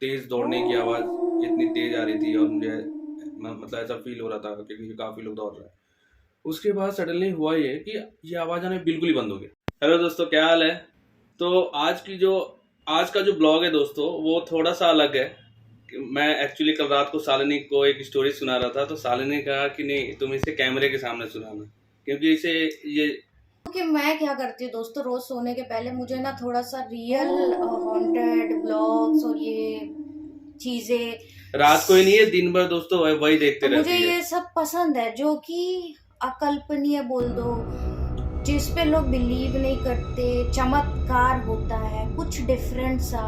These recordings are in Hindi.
तेज दौड़ने की आवाज़ इतनी तेज आ रही थी और मुझे मतलब ऐसा फील हो रहा था कि काफ़ी लोग दौड़ रहे हैं। उसके बाद सडनली हुआ ये कि ये आवाज़ आना बिल्कुल ही बंद हो गया। हेलो दोस्तों, क्या हाल है? तो आज का जो ब्लॉग है दोस्तों, वो थोड़ा सा अलग है। मैं एक्चुअली कल रात को शालिनी को एक स्टोरी सुना रहा था, तो शालिनी ने कहा कि नहीं, तुम इसे कैमरे के सामने सुनाना, क्योंकि इसे ये कि मैं क्या करती हूँ दोस्तों, रोज सोने के पहले मुझे ना थोड़ा सा रियल हॉन्टेड ब्लॉग्स और ये चीजें। रात को ही नहीं है, दिन भर दोस्तों वही देखते तो मुझे रहती है। ये सब पसंद है जो कि अकल्पनीय बोल दो, जिस पे लोग बिलीव नहीं करते, चमत्कार होता है कुछ डिफरेंट सा।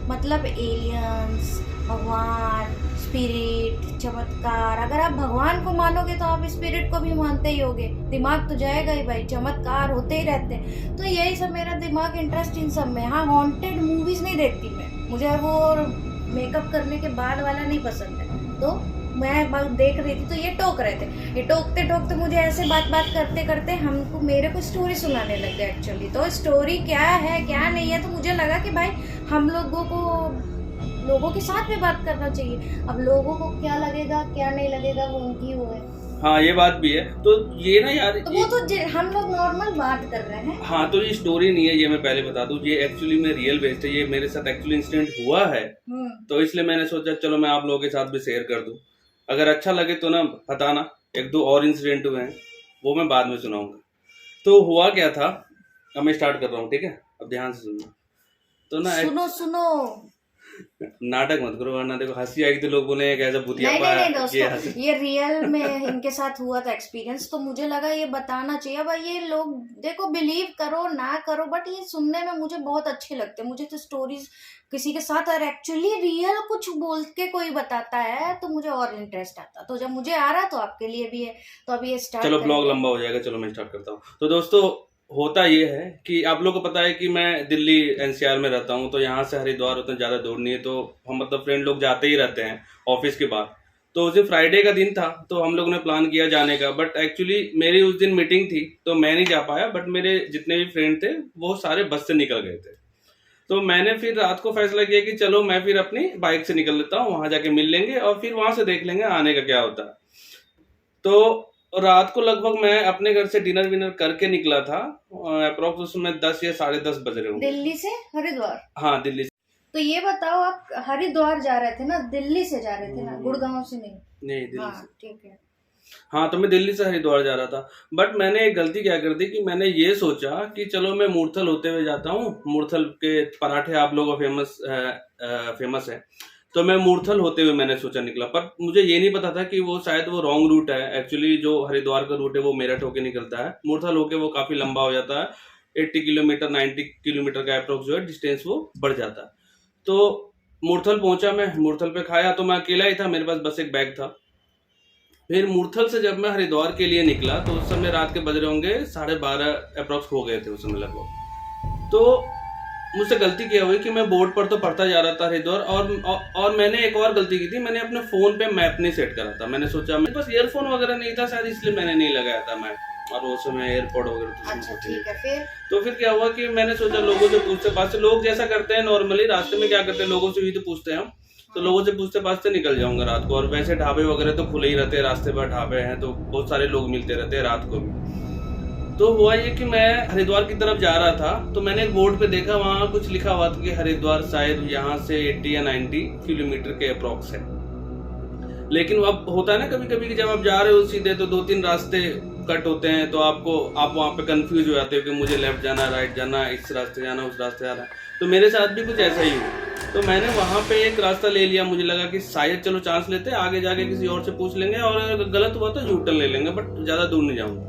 मतलब एलियंस, भगवान, स्पिरिट, चमत्कार। अगर आप भगवान को मानोगे तो आप स्पिरिट को भी मानते ही होगे, दिमाग तो जाएगा ही भाई, चमत्कार होते ही रहते हैं। तो यही सब मेरा दिमाग इंटरेस्ट इन सब में। हाँ, हॉन्टेड मूवीज नहीं देखती मैं, मुझे वो मेकअप करने के बाद वाला नहीं पसंद है। तो मैं देख रही थी तो ये टोक रहे थे, ये टोकते टोकते मुझे ऐसे बात बात करते करते हमको मेरे को स्टोरी सुनाने लग गए एक्चुअली। तो स्टोरी क्या है क्या नहीं है, तो मुझे लगा कि भाई हम लोगों को लोगों के साथ में बात करना चाहिए। अब लोगों को क्या लगेगा क्या नहीं लगेगा वो उनकी वो है। हाँ, ये बात भी है। तो ये ना यार, तो वो तो हम लोग नॉर्मल बात कर रहे हैं। हाँ, तो ये स्टोरी नहीं है, ये मैं पहले बता दूं, ये एक्चुअली में रियल बेस्ड है। ये मेरे साथ एक्चुअली इंसिडेंट हुआ है, हम्म। तो इसलिए मैंने सोचा चलो मैं आप लोगों के साथ भी शेयर कर दूं। अगर अच्छा लगे तो ना बताना। एक दो और इंसिडेंट हुए हैं, वो मैं बाद में सुनाऊंगा। तो हुआ क्या था, अब मैं स्टार्ट कर रहा हूँ, ठीक है? अब ध्यान से सुनना। तो ना सुनो सुनो। नाटक मत करो, वरना देखो हंसी आएगी तो लोग बोले कैसा नहीं भूतियापा नहीं नहीं ये दोस्तों, हंसी। ये रियल में इनके साथ हुआ था एक्सपीरियंस, तो मुझे लगा ये बताना चाहिए भाई। ये लोग देखो बिलीव करो ना करो, बट ये सुनने में मुझे बहुत अच्छे लगते हैं। मुझे तो स्टोरीज किसी के साथ और एक्चुअली रियल कुछ बोल के कोई बताता है तो मुझे और इंटरेस्ट आता। तो जब मुझे आ रहा तो आपके लिए भी है, तो अभी ये स्टार्ट चलो ब्लॉग करेंगे। लंबा हो जाएगा, चलो मैं स्टार्ट करता हूँ। तो दोस्तों, होता ये है कि आप लोगों को पता है कि मैं दिल्ली एनसीआर में रहता हूँ, तो यहाँ से हरिद्वार उतना ज़्यादा दूर नहीं है। तो हम मतलब फ्रेंड लोग जाते ही रहते हैं ऑफिस के बाद। तो उस दिन फ्राइडे का दिन था, तो हम लोगों ने प्लान किया जाने का, बट एक्चुअली मेरी उस दिन मीटिंग थी तो मैं नहीं जा पाया। बट मेरे जितने भी फ्रेंड थे वो सारे बस से निकल गए थे। तो मैंने फिर रात को फैसला किया कि चलो मैं फिर अपनी बाइक से निकल लेता हूँ, वहां जाके मिल लेंगे और फिर वहां से देख लेंगे आने का क्या होता है। तो रात को लगभग मैं अपने घर से डिनर विनर करके निकला था। अप्रोक्स उसमें 10 या 10:30 बज रहे होंगे। दिल्ली से हरिद्वार? हाँ, दिल्ली से। तो ये बताओ, आप हरिद्वार जा रहे थे ना, दिल्ली से जा रहे थे ना, गुड़गांव से नहीं? नहीं, दिल्ली से। हाँ ठीक है। हाँ, तो मैं दिल्ली से हरिद्वार जा रहा था। बट मैंने एक गलती क्या कर दी कि मैंने ये सोचा कि चलो मैं मूर्थल होते हुए जाता हूँ। मूर्थल के पराठे आप लोगों को फेमस है। तो मैं मूर्थल होते हुए मैंने सोचा निकला, पर मुझे ये नहीं पता था कि वो शायद वो रॉन्ग रूट है। एक्चुअली जो हरिद्वार का रूट है वो मेरठ होके निकलता है, मूर्थल होके वो काफी लंबा हो जाता है। 80 किलोमीटर 90 किलोमीटर का अप्रोक्स जो है डिस्टेंस वो बढ़ जाता है। तो मूर्थल पहुंचा, मैं मूर्थल पे खाया, तो मैं अकेला ही था, मेरे पास बस एक बैग था। फिर मूर्थल से जब मैं हरिद्वार के लिए निकला तो उस समय रात के बज रहे होंगे 12:30 अप्रोक्स हो गए थे उस समय लगभग। तो मुझसे गलती क्या हुई कि मैं बोर्ड पर तो पढ़ता जा रहा था हरिद्वार, और मैंने एक और गलती की थी। मैंने अपने फोन पे मैप नहीं सेट करा था। मैंने सोचा मेरे पास ईयरफोन वगैरह नहीं था शायद, इसलिए मैंने नहीं लगाया था मैप, और उस समय एयरपोर्ट वगैरह तो अच्छा होते नहीं ठीक है, थे। फिर? तो फिर क्या हुआ कि मैंने सोचा लोगों से पूछते पाछते, लोग जैसा करते हैं नॉर्मली रास्ते में क्या करते हैं, लोगों से भी तो पूछते हैं हम। तो लोगों से पूछते पाछते निकल जाऊंगा रात को, और वैसे ढाबे वगैरह तो खुले ही रहते हैं, रास्ते पर ढाबे हैं तो बहुत सारे लोग मिलते रहते हैं रात को भी। तो हुआ ये कि मैं हरिद्वार की तरफ जा रहा था, तो मैंने एक बोर्ड पे देखा, वहां कुछ लिखा हुआ था कि हरिद्वार शायद यहाँ से 80 या 90 किलोमीटर के अप्रोक्स है। लेकिन अब होता है ना कभी कभी कि जब आप जा रहे हो सीधे तो दो तीन रास्ते कट होते हैं, तो आप वहां पे कंफ्यूज हो जाते हो कि मुझे लेफ्ट जाना, राइट जाना, इस रास्ते जाना, उस रास्ते जाना। तो मेरे साथ भी कुछ ऐसा ही हुआ। तो मैंने वहां पे एक रास्ता ले लिया, मुझे लगा कि शायद चलो चांस लेते हैं, आगे जाके किसी और से पूछ लेंगे, और अगर गलत हुआ तो यूटर्न ले लेंगे, बट ज्यादा दूर नहीं जाऊंगा।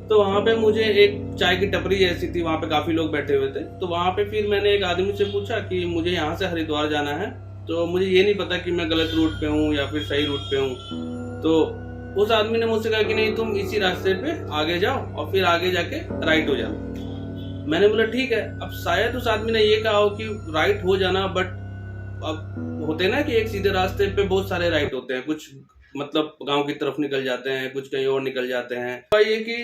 तो वहां पे मुझे एक चाय की टपरी जैसी थी, वहां पे काफी लोग बैठे हुए थे। तो वहां पे फिर मैंने एक आदमी से पूछा कि मुझे यहाँ से हरिद्वार जाना है, तो मुझे ये नहीं पता कि मैं गलत रूट पे हूँ या फिर सही रूट पे हूँ। तो उस आदमी ने मुझसे कहा कि नहीं, तुम इसी रास्ते पे आगे जाओ और फिर आगे जाके राइट हो जाओ। मैंने बोला ठीक है। अब शायद उस आदमी ने ये कहा हो कि राइट हो जाना, बट अब होते ना कि एक सीधे रास्ते पे बहुत सारे राइट होते हैं, कुछ मतलब गांव की तरफ निकल जाते हैं, कुछ कहीं और निकल जाते हैं। तो ये कि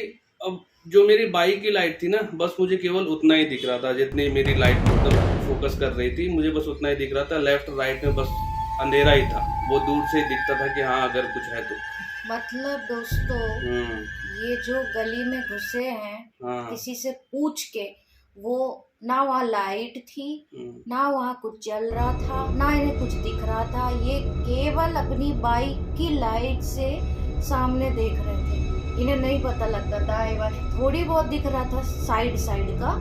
अब जो मेरी बाइक की लाइट थी ना, बस मुझे केवल उतना ही दिख रहा था, जितनी मेरी लाइट मतलब फोकस कर रही थी, मुझे बस उतना ही दिख रहा था। लेफ्ट राइट में बस अंधेरा ही था, वो दूर से दिखता था कि हाँ अगर कुछ है तो। मतलब दोस्तों, ये जो गली में घुसे हैं, हाँ। किसी से पूछ के, वो ना वहाँ लाइट थी, ना वहाँ कुछ चल रहा था, ना इन्हें कुछ दिख रहा था। ये केवल अपनी बाइक की लाइट से सामने देख रहे थे। इन्हें नहीं पता लगता था, थोड़ी बहुत दिख रहा था साइड का,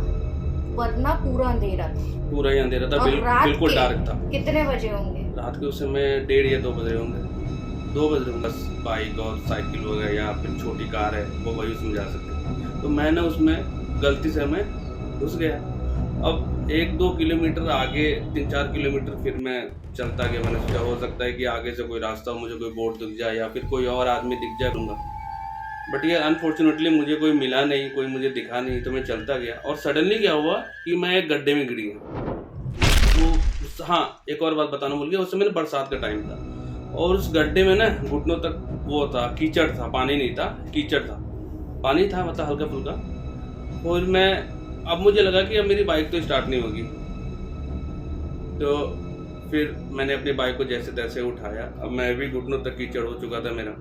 वरना पूरा अंधेरा था। पूरा ही अंधेरा था, बिल्कुल डार्क था। कितने बजे होंगे? रात के उस समय 1:30 या 2 बज रहे होंगे, 2 बज रहे होंगे। बस बाइक और साइकिल वगैरह या फिर छोटी कार है वो वही उसमें जा सकते। तो मैं ना उसमें गलती से मैं घुस गया। अब 1-2 किलोमीटर आगे, 3-4 किलोमीटर फिर मैं चलता गया। मैंने सोचा हो सकता है कि आगे से कोई रास्ता हो, मुझे कोई बोर्ड दिख जाए या फिर कोई और आदमी दिख जाए दूंगा। बट ये अनफॉर्चुनेटली मुझे कोई मिला नहीं, कोई मुझे दिखा नहीं। तो मैं चलता गया और सडनली क्या हुआ कि मैं एक गड्ढे में गिर गया। तो हाँ, एक और बात बताना भूल गया, उस समय बरसात का टाइम था और उस गड्ढे में ना घुटनों तक वो था, कीचड़ था, पानी नहीं था, कीचड़ था। पानी था मतलब हल्का फुल्का। और मैं अब मुझे लगा कि अब मेरी बाइक तो स्टार्ट नहीं होगी। तो फिर मैंने अपनी बाइक को जैसे तैसे उठाया। अब मैं भी घुटनों तक कीचड़ हो चुका था मेरा।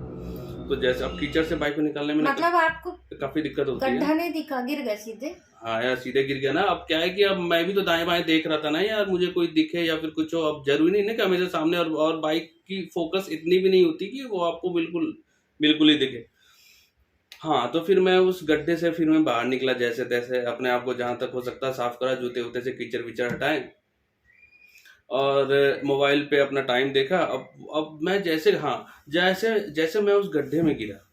तो जैसे अब कीचड़ से बाइक को निकालने में मतलब आपको काफी दिक्कत होती है। गड्ढा नहीं दिखा, गिर गए सीधे? हाँ यार, सीधे गिर गया ना। अब क्या है कि अब मैं भी तो दाएं बाएं देख रहा था ना यार, मुझे कोई दिखे या फिर कुछ हो। अब जरूरी नहीं ना कि हमेशा सामने, और बाइक की फोकस इतनी भी नहीं होती कि वो आपको बिल्कुल ही दिखे। हाँ, तो फिर मैं उस गड्ढे से फिर मैं बाहर निकला, जैसे तैसे अपने आप को जहां तक हो सकता साफ करा, जूते वूते से कीचड़ विचड़ हटाए और मोबाइल पे अपना टाइम देखा। अब मैं जैसे मैं उस गड्ढे में गिरा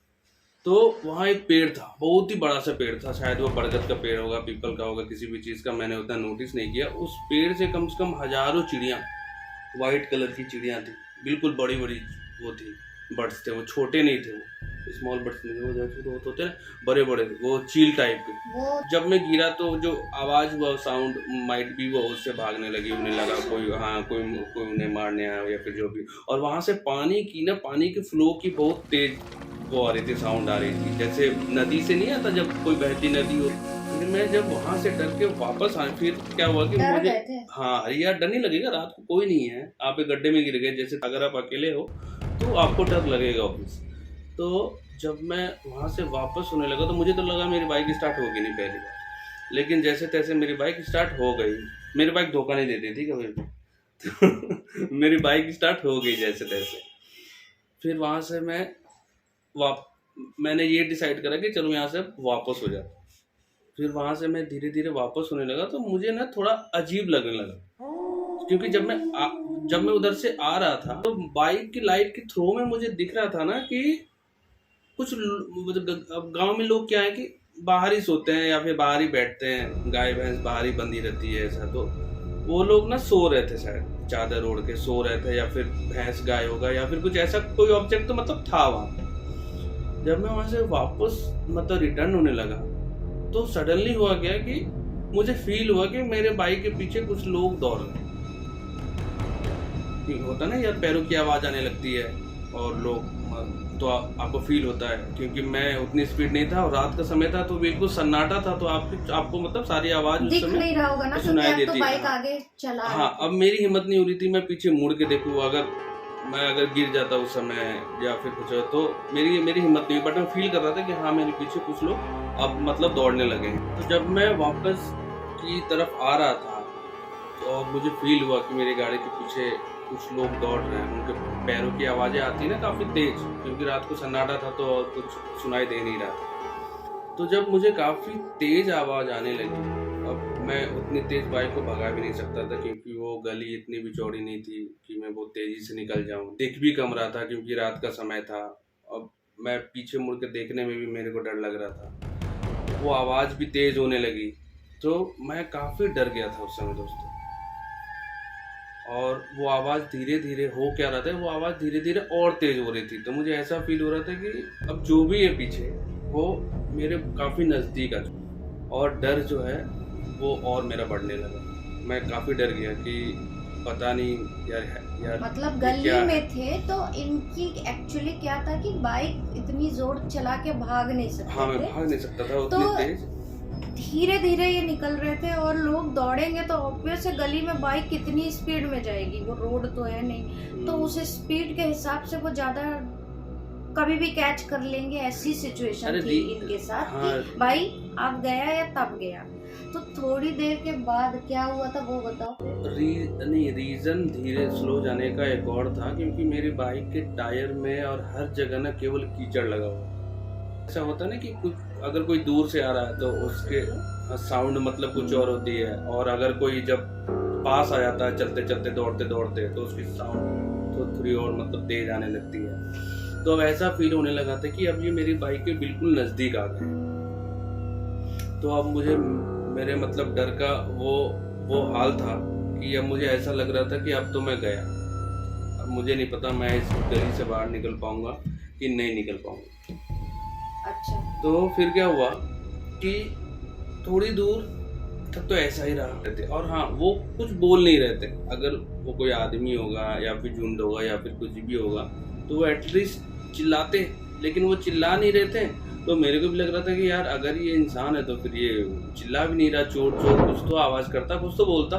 तो वहाँ एक पेड़ था, बहुत ही बड़ा सा पेड़ था। शायद वो बरगद का पेड़ होगा, पीपल का होगा, किसी भी चीज़ का मैंने उतना नोटिस नहीं किया। उस पेड़ से कम हजारों चिड़ियाँ, वाइट कलर की चिड़ियाँ थी, बिल्कुल बड़ी बड़ी वो थी, बर्ड्स थे। वो छोटे नहीं थे, वो स्मॉल बर्ड्स नहीं थे, वो जैसे वो होते हैं बड़े बड़े, वो चील टाइप के। जब मैं गिरा तो जो आवाज़ हुआ, साउंड माइट भी, वो उससे भागने लगी। उन्हें लगा कोई उन्हें मारने आया या फिर जो भी। और वहाँ से पानी की फ्लो की बहुत तेज वो आ रही थी, साउंड आ रही थी, जैसे नदी से नहीं आता जब कोई बहती नदी हो। फिर मैं जब वहां से डर के वापस आया, फिर क्या हुआ कि मुझे, हाँ अरे यार डर नहीं लगेगा, रात को कोई नहीं है, आप एक गड्ढे में गिर गए, जैसे अगर आप अकेले हो तो आपको डर लगेगा ऑब्वियस। तो जब मैं वहां से वापस होने लगा तो मुझे तो लगा मेरी बाइक स्टार्ट होगी नहीं पहली बार, लेकिन जैसे तैसे मेरी बाइक स्टार्ट हो गई। मेरी बाइक धोखा नहीं देती थी कभी भी। मेरी बाइक स्टार्ट हो गई जैसे तैसे। फिर वहां से मैंने ये डिसाइड करा कि चलो यहाँ से वापस हो जाता। फिर वहां से मैं धीरे धीरे वापस होने लगा तो मुझे ना थोड़ा अजीब लगने लगा, क्योंकि जब मैं उधर से आ रहा था तो बाइक की लाइट के थ्रू में मुझे दिख रहा था ना कि कुछ मतलब, अब गांव में लोग क्या है कि बाहर ही सोते हैं या फिर बाहर ही बैठते हैं, गाय भैंस बाहर ही बंधी रहती है ऐसा। तो वो लोग ना सो रहे थे, शायद चादर ओढ़ के सो रहे थे, या फिर भैंस गाय होगा या फिर कुछ ऐसा कोई ऑब्जेक्ट तो मतलब था वहां। जब मैं वहां से वापस मतलब रिटर्न होने लगा तो सडनली हुआ क्या कि मुझे फील हुआ कि मेरे बाइक के पीछे कुछ लोग दौड़ रहे हैं। होता ना यार, पैरों की आवाज आने लगती है और लोग, तो आपको फील होता है। क्योंकि मैं उतनी स्पीड नहीं था और रात का समय था तो बिल्कुल सन्नाटा था, तो आपको मतलब सारी आवाज उस समय नहीं रहा होगा ना, सुनाई देती तो बाइक आगे चला। हाँ, अब मेरी हिम्मत नहीं हो रही थी मैं पीछे मुड़ के देखूं, अगर गिर जाता उस समय या फिर कुछ, तो मेरी हिम्मत नहीं, बट मैं फील कर रहा था कि हाँ मेरे पीछे कुछ लोग अब मतलब दौड़ने लगे हैं। तो जब मैं वापस की तरफ आ रहा था तो मुझे फील हुआ कि मेरी गाड़ी के पीछे कुछ लोग दौड़ रहे हैं। उनके पैरों की आवाज़ें आती ना काफ़ी तेज, क्योंकि रात को सन्नाटा था तो कुछ सुनाई दे नहीं रहा था। तो जब मुझे काफ़ी तेज आवाज़ आने लगी, अब मैं उतनी तेज बाइक को भगा भी नहीं सकता था क्योंकि वो गली इतनी भी चौड़ी नहीं थी कि मैं बहुत तेज़ी से निकल जाऊं। दिख भी कम रहा था क्योंकि रात का समय था। अब मैं पीछे मुड़ के देखने में भी मेरे को डर लग रहा था। वो आवाज़ भी तेज़ होने लगी तो मैं काफ़ी डर गया था उस समय दोस्तों। और वो आवाज़ धीरे धीरे हो क्या रहा था, वो आवाज़ धीरे धीरे और तेज़ हो रही थी। तो मुझे ऐसा फील हो रहा था कि अब जो भी है पीछे वो मेरे काफ़ी नज़दीक आ चुका, और डर जो है वो और मेरा बढ़ने लगा। मैं काफ़ी डर गया कि पता नहीं यार मतलब ये गली क्या है। में थे तो इनकी एक्चुअली क्या था कि बाइक इतनी जोर चला के भाग नहीं हाँ मैं सकते थे, भाग नहीं सकता था तो उतनी तेज। धीरे धीरे ये निकल रहे थे और लोग दौड़ेंगे तो ऑब्वियस है गली में बाइक कितनी स्पीड में जाएगी, वो रोड तो है नहीं, तो उस स्पीड के हिसाब से वो ज्यादा कभी भी कैच कर लेंगे, ऐसी सिचुएशन अरे थी इनके साथ हाँ कि भाई अब गया या तब गया। तो थोड़ी देर के बाद क्या हुआ था वो बताओ। नहीं, रीजन धीरे स्लो जाने का एक और था, क्योंकि मेरी बाइक के टायर में और हर जगह ना केवल कीचड़ लगा हुआ। ऐसा होता है ना कि कुछ अगर कोई दूर से आ रहा है तो उसके साउंड मतलब कुछ और होती है, और अगर कोई जब पास आ जाता है चलते चलते दौड़ते दौड़ते तो उसकी साउंड तो थोड़ी और मतलब तेज आने लगती है। तो अब ऐसा फील होने लगा था कि अब ये मेरी बाइक के बिल्कुल नजदीक आ गए। तो अब मुझे मेरे मतलब डर का वो हाल था कि अब मुझे ऐसा लग रहा था कि अब तो मैं गया, अब मुझे नहीं पता मैं इस गली से बाहर निकल पाऊंगा कि नहीं निकल पाऊंगा। अच्छा, तो फिर क्या हुआ कि थोड़ी दूर तक तो ऐसा ही रहा, और हाँ वो कुछ बोल नहीं रहे थे। अगर वो कोई आदमी होगा या फिर झुंड होगा या फिर कुछ भी होगा तो वो एटलीस्ट चिल्लाते, लेकिन वो चिल्ला नहीं रहे थे। तो मेरे को भी लग रहा था कि यार अगर ये इंसान है तो फिर ये चिल्ला भी नहीं रहा, चोर चोर कुछ तो आवाज करता, कुछ तो बोलता,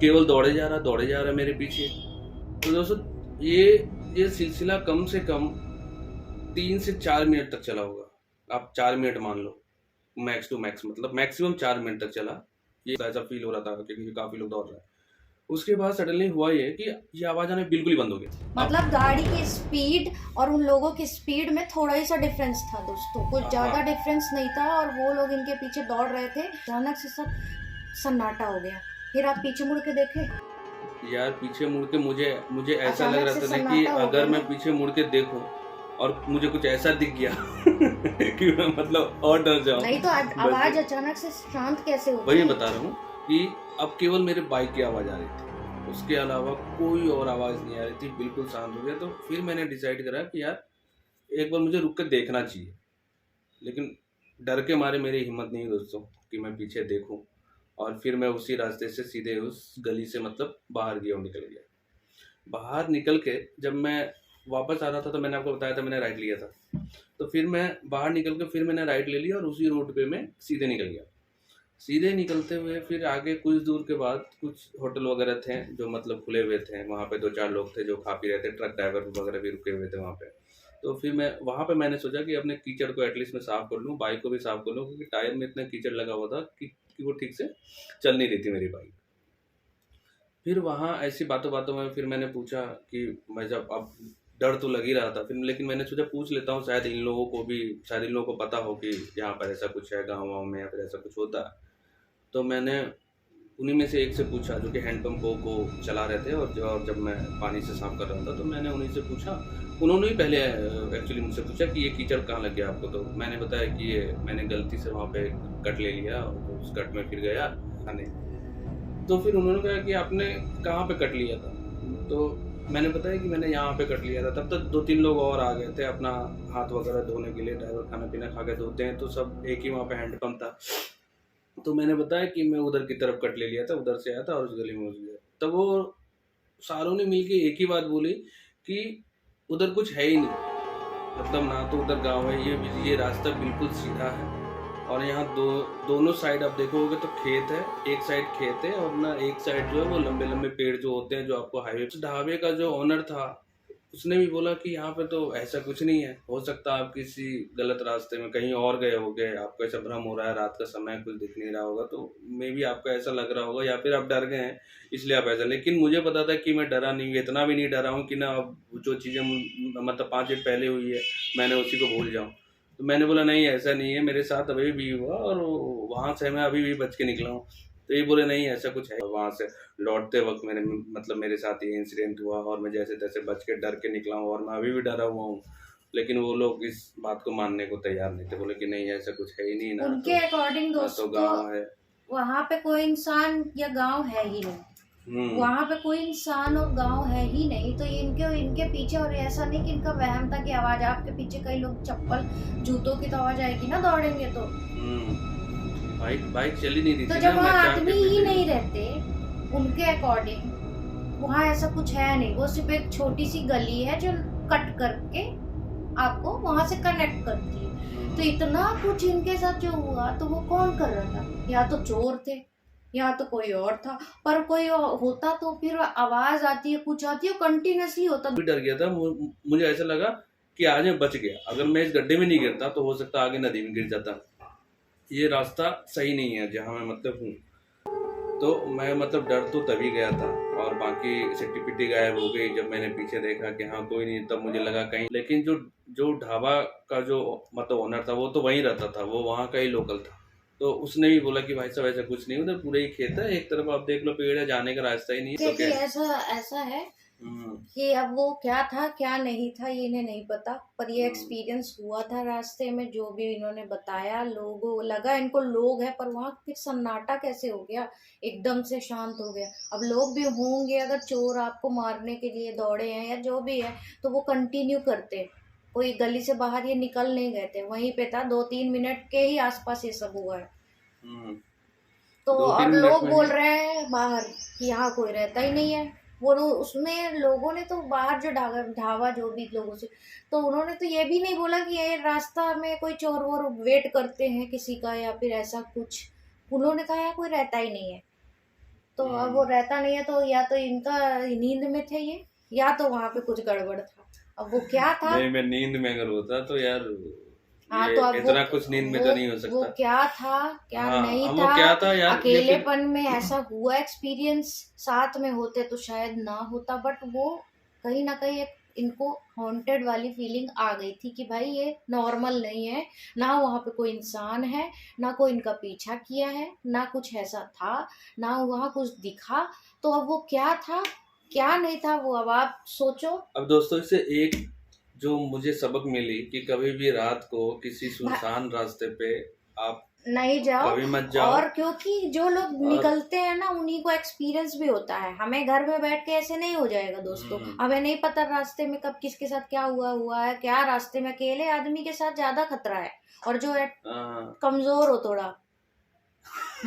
केवल दौड़े जा रहा मेरे पीछे। तो दोस्तों ये सिलसिला कम से कम 3 से 4 मिनट तक चला होगा, आप 4 मिनट मान लो, मैक्स टू मैक्स, मतलब मैक्सिमम 4 मिनट तक चला। ये ऐसा फील हो रहा था क्योंकि काफी लोग दौड़ रहे हैं। उसके बाद सडनली हुआ ये कि ये आवाज आना बिल्कुल ही बंद हो गई। मतलब गाड़ी की स्पीड और उन लोगों की स्पीड में थोड़ा ही सा डिफरेंस था दोस्तों, कुछ ज्यादा डिफरेंस नहीं था, और वो लोग इनके पीछे दौड़ रहे थे। अचानक से सब सन्नाटा हो गया। फिर आप पीछे मुड़ के देखे यार, पीछे मुड़ के मुझे ऐसा लग अचानक रहा से था ना कि सन्नाटा हो अगर गया मैं ना। पीछे मुड़ के देखूं और मुझे कुछ ऐसा दिख गया कि मैं मतलब और डर जाऊं। नहीं तो आवाज अचानक से शांत कैसे हो वही गई? बता रहा हूँ कि अब केवल मेरे बाइक की आवाज आ रही थी, उसके अलावा कोई और आवाज नहीं आ रही थी, बिल्कुल शांत हो गया। तो फिर मैंने डिसाइड करा कि यार एक बार मुझे रुक कर देखना चाहिए, लेकिन डर के मारे मेरी हिम्मत नहीं दोस्तों कि मैं पीछे देखूं। और फिर मैं उसी रास्ते से सीधे उस गली से मतलब बाहर गया, निकल गया। बाहर निकल के जब मैं वापस आ रहा था तो मैंने आपको बताया था मैंने राइट लिया था, तो फिर मैं बाहर निकल के फिर मैंने राइट ले लिया और उसी रोड पे मैं सीधे निकल गया। सीधे निकलते हुए फिर आगे कुछ दूर के बाद कुछ होटल वगैरह थे जो मतलब खुले हुए थे, वहाँ पे 2-4 लोग थे जो खा पी रहे थे, ट्रक ड्राइवर वगैरह भी रुके हुए थे वहाँ पे। तो फिर मैं वहाँ पे मैंने सोचा कि अपने कीचड़ को एटलीस्ट मैं साफ़ कर लूँ, बाइक को भी साफ़ कर लूँ, क्योंकि टायर में इतना कीचड़ लगा हुआ था कि वो ठीक से चल नहीं रही थी मेरी बाइक। फिर वहाँ ऐसी बातों बातों में फिर मैंने पूछा कि मैं जब अब डर तो लग ही रहा था फिर, लेकिन मैंने सोचा पूछ लेता हूँ, शायद इन लोगों को पता हो कि यहाँ पर ऐसा कुछ है गाँव वाँव में या फिर ऐसा कुछ होता है। तो मैंने उन्हीं में से एक से पूछा जो कि हैंडपम्प को चला रहे थे, और जब मैं पानी से साफ कर रहा था तो मैंने उन्हीं से पूछा। उन्होंने ही पहले एक्चुअली मुझसे पूछा कि ये कीचड़ कहाँ लग गया आपको। तो मैंने बताया कि ये मैंने गलती से वहाँ पे कट ले लिया और उस कट में फिर गया खाने। तो फिर उन्होंने कहा कि आपने कहाँ पे कट लिया था, तो मैंने बताया कि मैंने यहाँ पे कट लिया था। तब तक 2-3 लोग और आ गए थे अपना हाथ वगैरह धोने के लिए, ड्राइवर खाना पीना खा के धोते हैं तो सब एक ही वहाँ पे हैंडपम्प था। तो मैंने बताया कि मैं उधर की तरफ कट ले लिया था, उधर से आया था और उस गली में घुस गया। तब वो सारों ने मिलके एक ही बात बोली कि उधर कुछ है ही नहीं, मतलब ना तो उधर गांव है, ये रास्ता बिल्कुल सीधा है और यहाँ दोनों साइड आप देखोगे तो खेत है, एक साइड खेत है और ना एक साइड जो है वो लंबे लंबे पेड़ जो होते हैं जो आपको हाईवे। ढाबे का जो ओनर था उसने भी बोला कि यहाँ पे तो ऐसा कुछ नहीं है, हो सकता है आप किसी गलत रास्ते में कहीं और गए होगे, आपको ऐसा भ्रम हो रहा है, रात का समय कुछ दिख नहीं रहा होगा तो मे भी आपको ऐसा लग रहा होगा, या फिर आप डर गए हैं इसलिए आप ऐसा। लेकिन मुझे पता था कि मैं डरा नहीं, इतना भी नहीं डरा हूँ कि ना अब जो चीज़ें मतलब 5 मिनट पहले हुई है मैं उसी को भूल जाऊँ। तो मैंने बोला नहीं ऐसा नहीं है, मेरे साथ अभी भी हुआ और वहाँ से मैं अभी भी बच के निकला हूँ। तो ये बोले नहीं ऐसा कुछ है। वहाँ से लौटते वक्त मेरे साथ ये इंसिडेंट हुआ और मैं जैसे तैसे बच के डर के निकला हूँ और मैं अभी भी डरा हुआ हूँ। लेकिन वो लोग इस बात को मानने को तैयार नहीं थे, बोले कि नहीं ऐसा कुछ है ही नहीं, ना उनके अकॉर्डिंग तो दोस्तों गाँव है, वहाँ पे कोई इंसान या गांव है ही नहीं। वहाँ पे कोई इंसान और गांव है ही नहीं, तो इनके पीछे, और ऐसा नहीं कि इनका वहम था कि आवाज आपके पीछे कई लोग चप्पल जूतों की तो आवाज आएगी ना दौड़ेंगे तो। बाइक चली नहीं रही तो थी जब ना, वहाँ मैं आदमी ही नहीं रहते उनके अकॉर्डिंग वहाँ ऐसा कुछ है नहीं, वो सिर्फ एक छोटी सी गली है जो कट करके आपको वहां से कनेक्ट करती है। तो इतना कुछ इनके साथ जो हुआ, तो वो कौन कर रहा था? या तो चोर थे या तो कोई और था, पर कोई होता तो फिर आवाज आती है, कुछ आती है, कंटिन्यूअसली होता। भी डर गया था, मुझे ऐसा लगा कि आज मैं बच गया, अगर मैं इस गड्ढे में नहीं गिरता तो हो सकता आगे नदी में गिर जाता। ये रास्ता सही नहीं है जहाँ मैं मतलब हूँ। तो मैं मतलब डर तो तभी गया था, और बाकी सिट्टी पिट्टी गायब हो गई जब मैंने पीछे देखा कि हाँ कोई नहीं, तब मुझे लगा कहीं। लेकिन जो जो ढाबा का जो मतलब ओनर था वो तो वहीं रहता था, वो वहाँ का ही लोकल था। तो उसने भी बोला कि भाई साहब ऐसा कुछ नहीं, उधर पूरे ही खेत है, एक तरफ आप देख लो पेड़ है, जाने का रास्ता ही नहीं है। तो क्या ऐसा ऐसा है कि अब वो क्या था क्या नहीं था ये इन्हें नहीं पता, पर ये एक्सपीरियंस हुआ था रास्ते में, जो भी इन्होंने बताया। लोगों लगा इनको लोग है, पर वहाँ फिर सन्नाटा कैसे हो गया, एकदम से शांत हो गया। अब लोग भी होंगे, अगर चोर आपको मारने के लिए दौड़े हैं या जो भी है, तो वो कंटिन्यू करते, कोई गली से बाहर ये निकल नहीं गए थे, वहीं पे था। 2-3 मिनट के ही आसपास ये सब हुआ है। तो अब लोग बोल रहे हैं बाहर कि यहाँ कोई रहता ही नहीं है। वो उसमें लोगों ने तो बाहर जो ढाबा जो भी लोगों से, तो उन्होंने तो ये भी नहीं बोला कि ये रास्ता में कोई चोर वोर वेट करते हैं किसी का या फिर ऐसा कुछ। उन्होंने कहा यार कोई रहता ही नहीं है। तो अब वो रहता नहीं है तो या तो इनका नींद में थे ये, या तो वहां पे कुछ गड़बड़ था। अब वो क्या था? नहीं, मैं नींद में अगर होता तो यार हाँ, तो अब इतना कुछ नींद में तो नहीं हो सकता। वो क्या था क्या नहीं वो क्या था यार, अकेलेपन में ऐसा हुआ एक्सपीरियंस, साथ में होते तो शायद ना होता, बट वो कहीं ना कहीं एक इनको हॉन्टेड वाली फीलिंग आ गई थी कि भाई ये नॉर्मल नहीं है, ना वहाँ पे कोई इंसान है, ना कोई इनका पीछा किया है, ना कुछ ऐसा था, ना वहाँ कुछ दिखा। तो अब वो क्या था क्या नहीं था, वो अब आप सोचो। अब दोस्तों इससे एक जो मुझे सबक मिली कि कभी भी रात को किसी सुनसान रास्ते पे आप नहीं जाओ, कभी मत जाओ। और क्योंकि जो लोग निकलते हैं ना उन्हीं को एक्सपीरियंस भी होता है, हमें घर में बैठ के ऐसे नहीं हो जाएगा दोस्तों। हमें नहीं पता रास्ते में कब किसके साथ क्या हुआ है, क्या रास्ते में अकेले आदमी के साथ ज्यादा खतरा है, और जो है कमजोर हो थोड़ा तो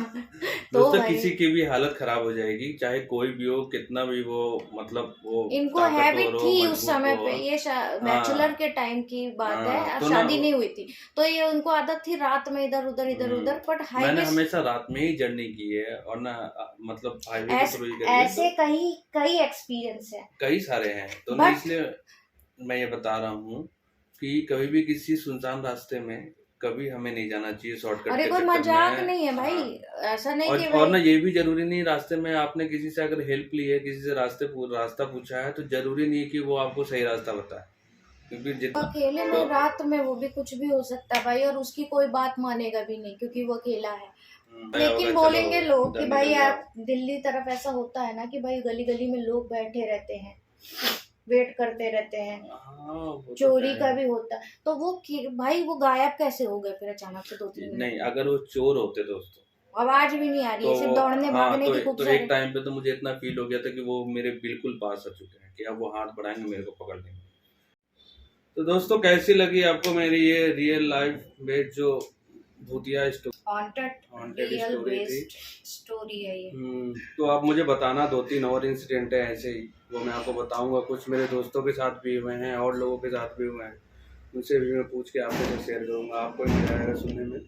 दोस्तों किसी की भी हालत खराब हो जाएगी, चाहे कोई भी हो, कितना भी वो मतलब वो इनको हैबिट थी उस समय पे, ये बैचलर के टाइम की बात है, तो शादी नहीं हुई थी, तो ये उनको आदत थी रात में इधर उधर। बट मैंने हमेशा रात में ही जर्नी की है, और ना मतलब ऐसे कई एक्सपीरियंस है, कई सारे हैं। तो इसलिए मैं ये बता रहा हूँ कि कभी भी किसी सुनसान रास्ते में कभी हमें नहीं जाना चाहिए शॉर्टकट। अरे कोई मजाक नहीं है भाई, ऐसा नहीं कि और ना ये भी जरूरी नहीं रास्ते में आपने किसी से अगर हेल्प ली है, किसी से रास्ता पूछा है, तो जरूरी नहीं कि वो आपको सही रास्ता बताए, क्योंकि अकेले में रात में वो भी कुछ भी हो सकता है भाई, और उसकी कोई बात मानेगा भी नहीं क्योंकि वो अकेला है। लेकिन बोलेंगे लोग कि भाई आप दिल्ली तरफ ऐसा होता है ना कि भाई गली गली में लोग बैठे रहते हैं, वेट करते रहते हैं, चोरी का भी होता है। तो वो भाई वो गायब कैसे हो गए फिर अचानक से 2-3 मिनट? नहीं, अगर वो चोर होते दोस्तों, आवाज भी नहीं आ रही है, सिर्फ दौड़ने भागने की खूब सारी। एक टाइम पे तो मुझे इतना फील हो गया था कि वो मेरे बिल्कुल पास आ चुके हैं कि अब वो हाथ बढ़ाएंगे मेरे को पकड़ लेंगे। तो दोस्तों कैसी लगी आपको मेरी ये रियल लाइफ बेस्ड जो भूतिया स्टोरी है ये? तो आप मुझे बताना 2-3 और इंसिडेंट है ऐसे ही, वो मैं आपको बताऊंगा। कुछ मेरे दोस्तों के साथ भी हुए हैं और लोगों के साथ भी हुए हैं, उनसे भी मैं पूछ के आपके साथ शेयर करूंगा, आपको भी मजा आएगा सुनने में।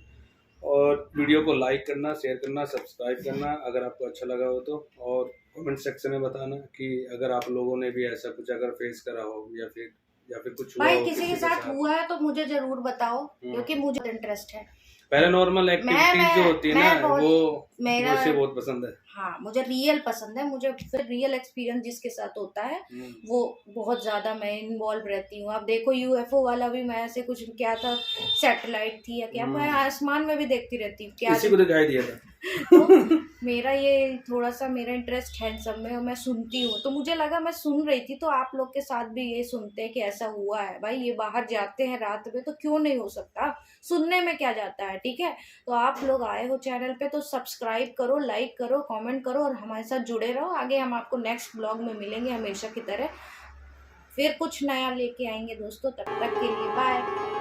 और वीडियो को लाइक करना, शेयर करना, सब्सक्राइब करना अगर आपको अच्छा लगा हो तो, और कमेंट सेक्शन में बताना कि अगर आप लोगों ने भी ऐसा कुछ अगर फेस करा हो या फिर कुछ हुआ भाई किसी के साथ हुआ है तो मुझे जरूर बताओ, क्योंकि मुझे इंटरेस्ट है। पैरानॉर्मल एक्टिविटीज जो होती है ना वो मुझे बहुत पसंद है। हाँ, मुझे रियल पसंद है, मुझे रियल एक्सपीरियंस जिसके साथ होता है वो बहुत ज्यादा मैं इन्वॉल्व रहती हूँ। आप देखो यूएफओ वाला भी, मैं ऐसे कुछ क्या था, सैटेलाइट थी या क्या, मैं आसमान में भी देखती रहती हूँ, क्या किसी को दिखाई दिया था। तो मेरा ये थोड़ा सा मेरा इंटरेस्ट है सब में, और मैं सुनती हूँ, तो मुझे लगा मैं सुन रही थी तो आप लोग के साथ भी ये सुनते हैं कि ऐसा हुआ है। भाई ये बाहर जाते हैं रात में तो क्यों नहीं हो सकता, सुनने में क्या जाता है, ठीक है। तो आप लोग आए हो चैनल पे तो सब्सक्राइब करो, लाइक करो, कमेंट करो, और हमारे साथ जुड़े रहो। आगे हम आपको नेक्स्ट ब्लॉग में मिलेंगे हमेशा की तरह, फिर कुछ नया लेके आएंगे दोस्तों। तब तक के लिए बाय।